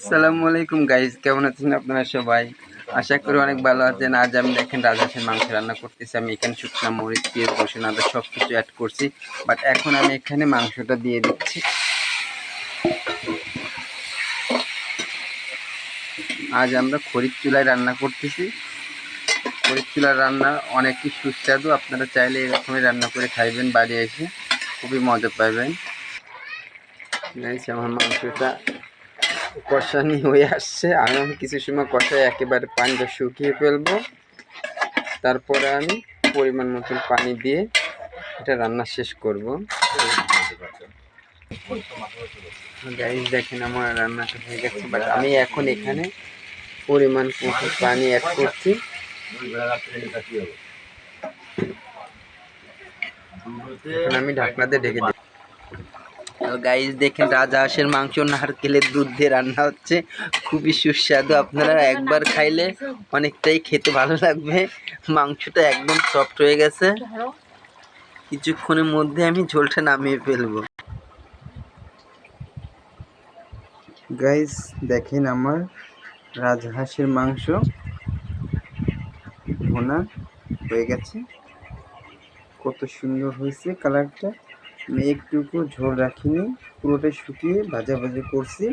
আসসালামু আলাইকুম গাইজ, কেমন আছেন আপনারা সবাই? আশা করি অনেক ভালো আছেন। আজ আমি দেখেন রাজহাঁসের মাংস রান্না করতেছি। আমি এখানে শুকনা মরিচ, পেঁয়াজ, রসুন, আদা সব কিছু অ্যাড করছি। বাট এখন আমি এখানে মাংসটা দিয়ে দিচ্ছি। আজ আমরা খড়ির চুলায় রান্না করতেছি। খড়ির চুলার রান্না অনেকই সুস্বাদু। আপনারা চাইলে এরকমই রান্না করে খাইবেন, বাড়ি এসে খুবই মজা পাবেন। গাইজ, আমার মাংসটা কষানি হয়ে আসছে। আমি কিছু সময় কষায় একেবারে পানিটা শুকিয়ে ফেলবো। তারপরে আমি পরিমাণ মতন পানি দিয়ে এটা রান্না শেষ করব। গাইস দেখেন আমার রান্নাটা হয়ে গেছে। বাট আমি এখন এখানে পরিমাণ মতো পানি অ্যাড করছি। এখন আমি ঢাকনা দিয়ে ঢেকে দিই। গাইস দেখেন রাজহাঁসের মাংস নারকেলের দুধ দিয়ে রান্না হচ্ছে, খুবই সুস্বাদু। আপনারা একবার খাইলে অনেকটাই খেতে ভালো লাগবে। মাংসটা একদম সফট হয়ে গেছে। কিছুক্ষণের মধ্যে আমি ঝোলটা নামিয়ে ফেলবো। গাইস দেখেন আমার রাজহাঁসের মাংস ভুনা হয়ে গেছে। কত সুন্দর হয়েছে কালারটা। আমি একটুকু ঝোল রাখিনি, পুরোটা শুকিয়ে ভাজা ভাজি করছি।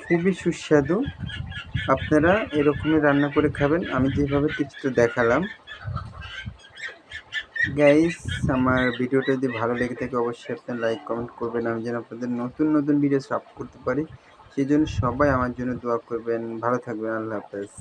খুবই সুস্বাদু। আপনারা এরকমই রান্না করে খাবেন, আমি যেভাবে টিপসটা দেখালাম। গাইস আমার ভিডিওটা যদি ভালো লেগে থাকে অবশ্যই আপনারা লাইক কমেন্ট করবেন। আমি যেন আপনাদের নতুন নতুন ভিডিও আপলোড করতে পারি, সেই জন্য সবাই আমার জন্য দোয়া করবেন। ভালো থাকবেন। আল্লাহ হাফেজ।